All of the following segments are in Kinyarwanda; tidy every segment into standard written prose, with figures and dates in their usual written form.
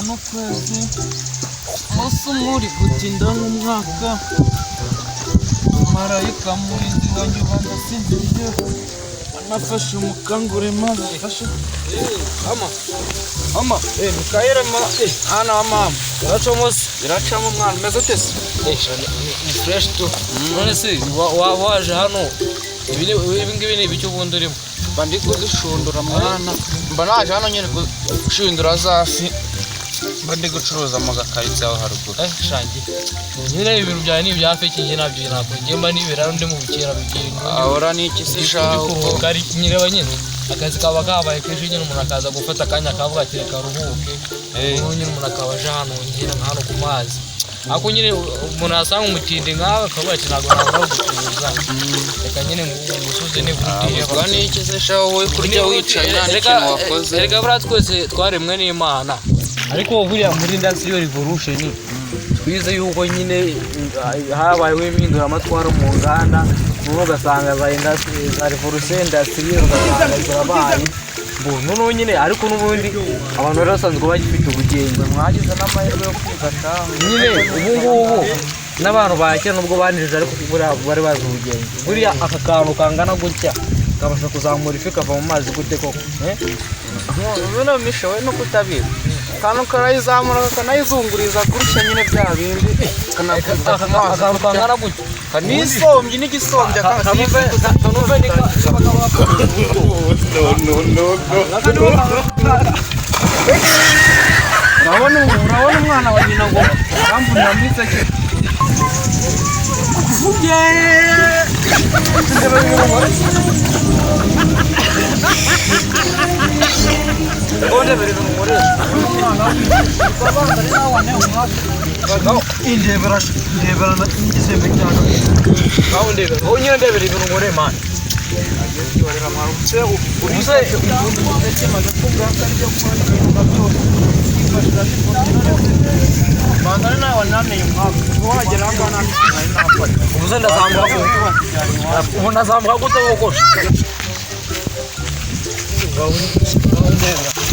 no kwezi umunsi muri gutinda n'umwaka marayika murinzi wanjye ubanza sinziriye anafashe umukangure maze fashe ama Mikaela ana mama iracamo mwana meze tese ni fresh to none se waje hano ibi ngibi ni ibicyo ubundi urimo bandi kuzishundura mwana mba naje hano nyine gushindura zafi bandi gucuruza mu gakaritsi aho haruguru shangi nyine ibintu byawe ni ibyafekije nabyo ntabwo ngemba nibera ndi mu bukera bigenda ahora ni iki se shaho kari nyireba nyine akazi kaba kabaye kenshi nyine umuntu akaza gufata akanya akavuga ati reka ruhuke nyine umuntu akabaje hano nyine hano ku mazi ako nyine umuntu asanga umutinde nkawe akavuga ati ntabwo nabura gucuruza reka nyine umusozi ni burutiye bwa ni iki se shaho wowe kurya wicaye nta kintu wakoze reka bura twese twaremwe n'Imana ariko buriya muri Industrial Revolution twize yuko nyine habayeho impinduramatwara mu nganda n'ubu ugasanga za Revolution Industrial ugasanga zirabaye noneho nyine ariko n'ubundi abantu bari basanzwe bagifite ubugenge mwagize n'amahirwe yo kwifasha nyine ubu n'abantu bakera nubwo banirije ariko bari bazi ubugenge buriya aka kantu kangana gutya kabasha kuzamura ifi kava mu mazi gute koko none mishowe no kutabira kantu karayizamura kanayizunguriza gutya nyine bya bindi akantu kangana gutya kanisombye n'igisombye kanive urabona umwana wa nyina ngo bambunira muri seke indebera n'igisembe cyane aho ndebera aho nyine ndebera ibintu ngore man ageze marutse urise maze kuvuga kandi byo kumana ibintu byose bandana nawe namenye umwaka wagera ngana nafata ubuze ndazamuka gute wogosha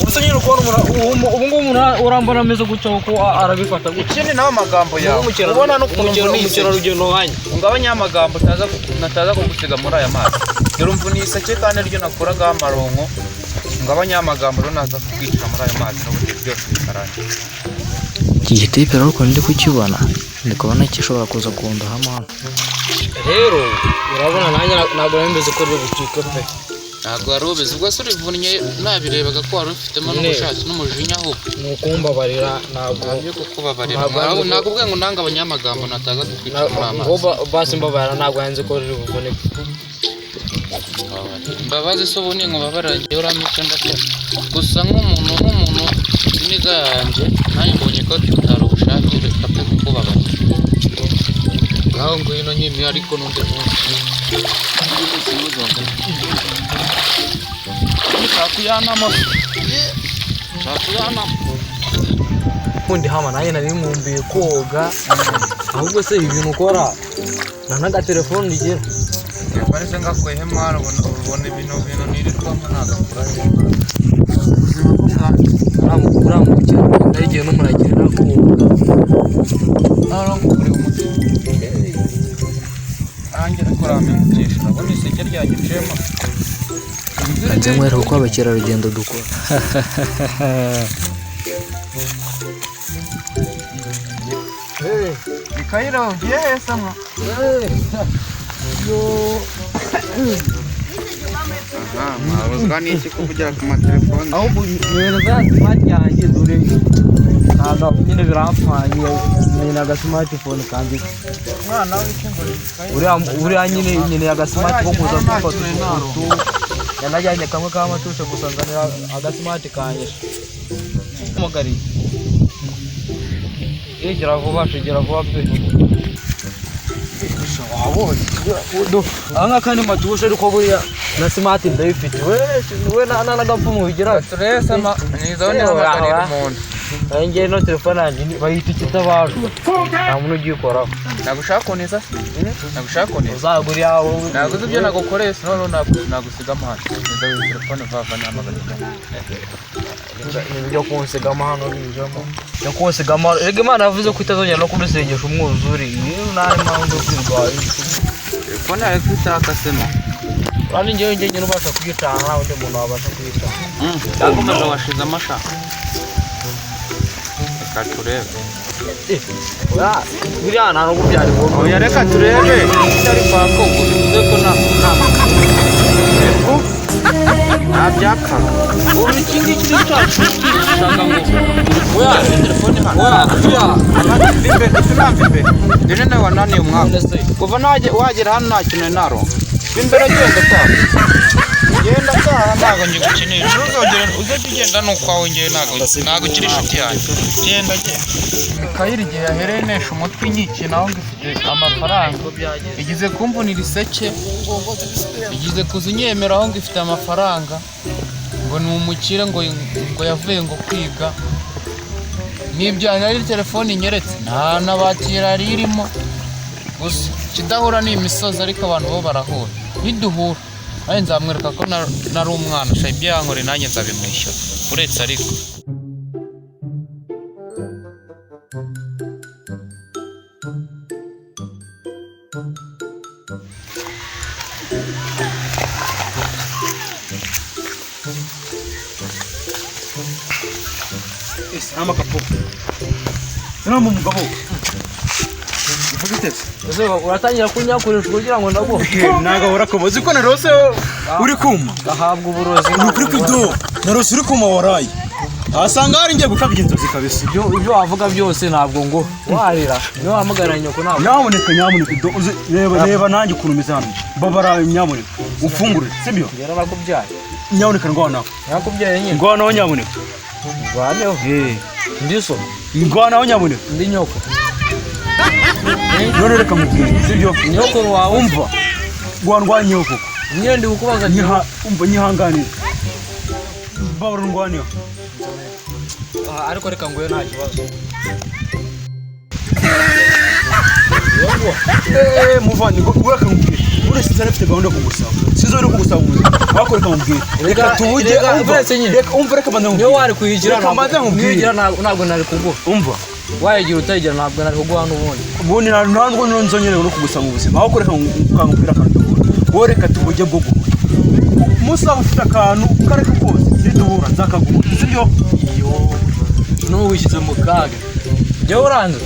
Ubusanyi ukora ubu urambara ameze gutya uko arabifata gutya nawe amagambo yawe ubona no kumukira rugendo wanye ungabanya amagambo nataza kugusiga muri aya mazi urumva ni isake kandi ryo nakoraga amaronko ungabanya amagambo runaza kugicira muri aya mazi n'ubundi byose bikaranye iki gitipe rero ko ndi kukibona ndikubona kishobora kuza kundaha amana rero urabona nanjye ntabwo nambeze ko ryo gucika pe ntabwo warubize ubwo se urivunnye nabirebaga ko wari ufitemo n'ubushake n'umujinya ahubwo nukumbabarira ntabwo yo kukubabarira ntabwo ubwe ngo nanga abanyamagambo nataza kukwica muri amazi ngo basi mbabarira ntabwo yanze ko riri buboneke mbabazi so bone ngo babaranye uramica ndakora gusa nk'umuntu siniga yanjye nanjye mbonye ko tutari ubushake reka pe kukubabarira ngaho ngwino nyine ariko n'undi munsi Kundi hama naye nari mumbiye koga ahubwo se ibintu ukora nanaga telefone ndigera yaparese ngakwehe mwara ubona ibintu nirirwamo nagakuraje uramukira ndayigiye n'umuragira nakoga kuri umuti angira korame mukesha nabona iseke ryagicema nzemwera uko abakerarugendo dukora Mikaela ugiye hesa mwa yo mwabuzwa n'iki kuvugira ku matelefone ahubwo niweza smart yanjye dore ntabwo nyine birampfanye ni agasmartphone kandi umwana w'ikinguri uriya nyine agasmartphone ko kuza gufata utuntu yanajyanye kamwe k'amatushe gusa nzanira agasmart kanje mugari gira vuba pe anga kandi matushe ariko buriya na smart ndayifite we nagapfumu bigira turese nizo ni wagarira umuntu ngiye no telefone yanjye bayita ikitabaje nta muntu ugiye ukoraho nagushaka kuneza nagushaka kuneza uzagura yawe naguze ibyo nagukoreye none nagusiga amahano neza with telefone vava n'amagarika nibyo kunsiga amahano bijamo yo kunsiga amahano rege Imana yavuze ko itazongera no kudusengesha umwuzuri nari mpamvu kwirwaye telefone yawe kwitaka sema kandi ngewe nubasha kuyitanga nta wundi muntu wabasha kuyitanga yakomeje washize amashaka reka turebe buriya nta nubwo byari ngombwa oya reka turebe cyari kwako uvuze ko nta byapfa ubu iki ngiki ni cyacu ushaka ngo oya telefone hano bimbe dore nawe wananiye umwaka kuva wagera hano nta kintu naro bimbere genda taha ntabwo ngigukinisha uzajya ugenda n'ukwawe ngewe ntabwo ukiri inshuti yanjye genda ikayiri igihe yaherenesha umutwe inyikina aho ngifite amafaranga igize kumvunira iseke igize kuzinyemera aho ngifite amafaranga ngo ni umukire ngo yavuye ngo kwiga n'ibyo nari telefone inyeretse nta n'abatira ririmo gusa kidahura ni imisozi ariko abantu bo barahura biduhura aho nzamwereka ko nari umwana sha ibyo yankore nanjye nzabimwishyura uretse ariko Ama kapo. Namo mugabo. uratangira kunyakoresha kugira ngo ndago Naga urakoboze ko narose uri kuma. gahabwa uburozi Uri kwido. Narose uri kuma warayi. Asanga hari ngiye gukabya inzozi kabisa. ibyo wavuga byose ntabwo ngo warira niyo wamugaranya nyoko ntabwo Nyamuneka reba nanjye kurumiza hano. Babara nyamuneka. Ufungure sibyo? ngera bakubyaye Nyamuneka ngwana. yakubyaye nyine Ngwana nyamuneka. ngwaneho ndiso Ngwana nyamuneka. ndi nyoko None reka mubwire sibyo? nyoko wawe Umva. Ngwana nyoko. nyende ukubaza Umva nyihanganira. Babara ngwana. ariko reka ngoye nta kibazo muvandi ureka mubwire uretse nzarafite gahunda yo kugusaba sizo no kugusaba umuntu wakoreka mubwire reka tuje umva reka banda niyo wari kuyigira ntabwo nari kuguha umva wayigira utayigira ntabwo nari kuguha n'ubundi ubundi ntabwo nzongere no kugusaba ubuzima aho koreka ukangubwira akantu wowe reka tubujye bwo guhura umusaba ufite akantu kareka kose niduhura nzakaguha sibyo n'uwishyize mu kaga njyewe uranze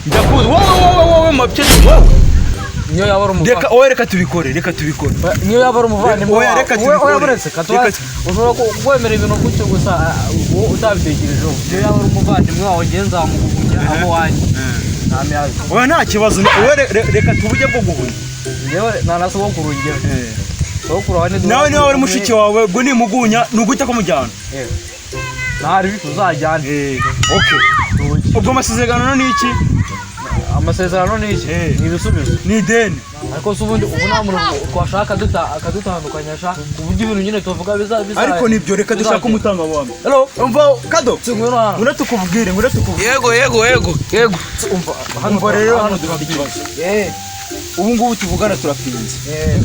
ndakuzi wowe mabye wowe niyo yaba ari wowe reka tubikore niyo yaba ari umuvandimwe Oya, reka tubikore. uretse ushobora kwemera ibintu gutyo gusa utabitekerejeho niyo yaba ari umuvandimwe wawe ngiye nzamukujya aho wanjye nta miyazi oya nta kibazo wowe reka tubujye bwo guhura njyewe nanasogokuru njyewe sogokuru wawe nawe niba wari mushiki wawe ubwo nimugunya nuguhita kumujyana ntari tuzajyane okay ubwo amasezerano ni iki amasezerano ni iki ni ibisubizo ni ideni ariko se ubundi ubu nta muntu twashaka akadutandukanya sha uburyo ibintu nyine tuvuga biza ariko nibyo reka dushaka umutanga wawe hello umva kado ngwino ngura tukubwire yego umva hano rero hano dufite ikibazo ubu ngubu tuvugana turafinze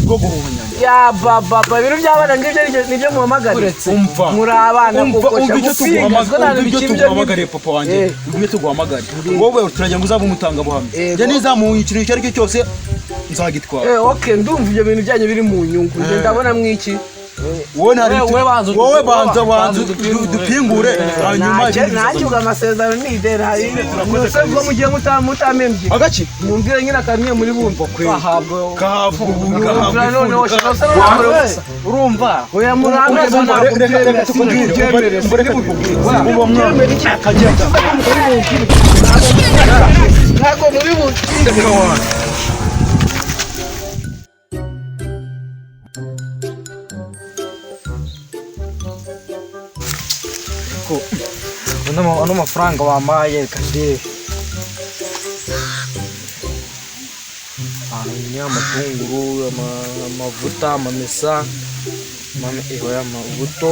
bwo guhunyanya ya baba ibintu by'abana ngibyo nibyo muhamagara umva muri abana umva icyo tuguhamagare papa wanjye ibyo tuguhamagare wowe turagira ngo uzabe umutanga buhamye njye nizamuye ikintu icyo ari cyo cyose nzagitwara okay ndumva ibyo bintu byanyu biri mu nyungu njye ndabona mwiki wowe banza dupingure hanyuma nanjye amasezerano ni ideni hari turakoze ubwo mugiye mutamembye agaki mwumvire nyine akamwe muri bumva kahabwa none urumva oya murangaza reka tukubwire uwo mwana akagenda ntabwo muri butinde kawana ano mafaranga wamaye kandi amatunguru amavuta amamesa amabuto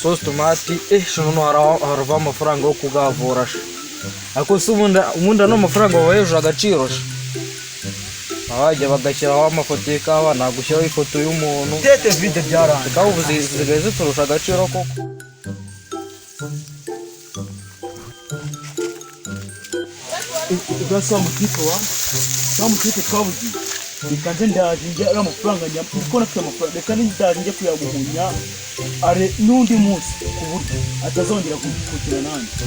sosi tomati shano harava amafaranga yo kugavura ariko se ubundi ano mafaranga baba hejuru agaciro abajya bagashyiraho amafoto y'ikawa nagushyiraho ifoto y'umuntu tete vide byaranze ikawa ubu zisigaye ziturusha agaciro koko ugasa mutipe twabugiye reka nze ndaje njye ari amafaranga kuko nafite amafaranga reka ndaje njye kuyaguhunya are n'undi munsi ku buryo atazongera kugira nanjye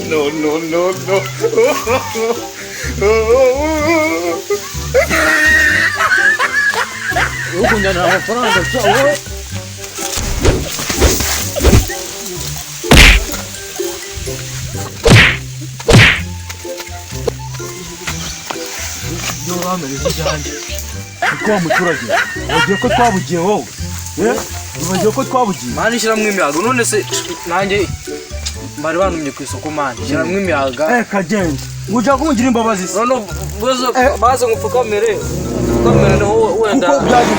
no ukunjyanira amafaranga wowe kwa muturage wagiye ko twabugiye wowe wagiye ko twabugiye mani shyiramo imiyaga none se nanjye bari bantumye ku isoko mani shyiramo imiyaga kagenda ujya kumugira imbabazi se none baze ngupfukamire niho wenda kuko byaje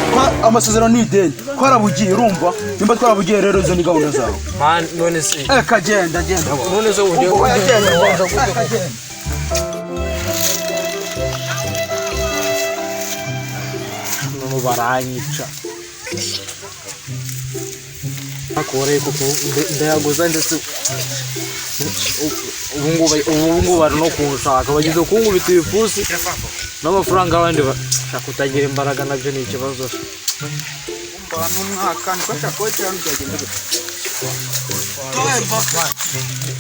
amasezerano ni ideni twarabugiye urumva nimba twarabugiye rero izo ni gahunda zawe mani none se kagenda none se ugiye baranyica akore kuko ndayaguza ndetse ubu bari no kunshaka bagize kunkubita ibipusi n'amafaranga abandi bashaka kutagira imbaraga nabyo ni ikibazo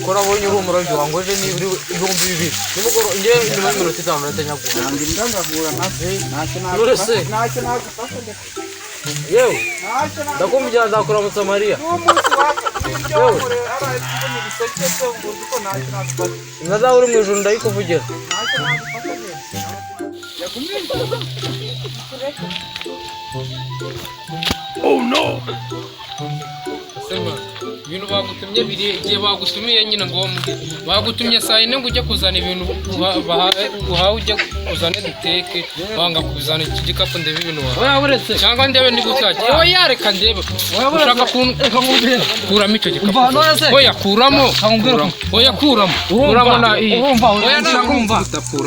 kora abonye uri umurabyo wangoje niburi ibihumbi bibiri nimugoroba njye nyuma y'iminota itanu ndanyagura yewe ndakumvira ndakuramutsa Mariya yewe naza uri mu ijuru ndayikuvugira Oh no! ibintu bagutumye biri igihe bagutumiye nyine ngo bagutumye saa yine ngo ujye kuzana ibintu uhawe ujye kuzane duteke wanga kubizana iki gikapu ndebe ibintu wawe cyangwa ndebe ndi gutaki yewe yareka ndebe ushaka kuramo icyo gikapu oya kuramo oya kuramo na iyi oya ntakumva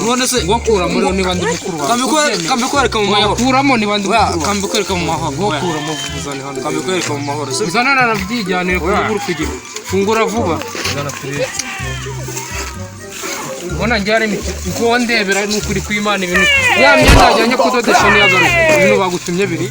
none se ngo kuramo rero niba ndi mukuru wawe kambikwereka mu mahoro kuramo niba ndi mukuru wawe kambikwereka mu mahoro ngo kuramo uzane hano kambikwereka mu mahoro uzana nabyijyanire kuri buri kugira fungura vuba uzana turebe ubona njyare ngo ndebera n'ukuri kw'Imana ibintu ya myenda yajyanye kudodesha niyagaruka ibintu bagutumye biri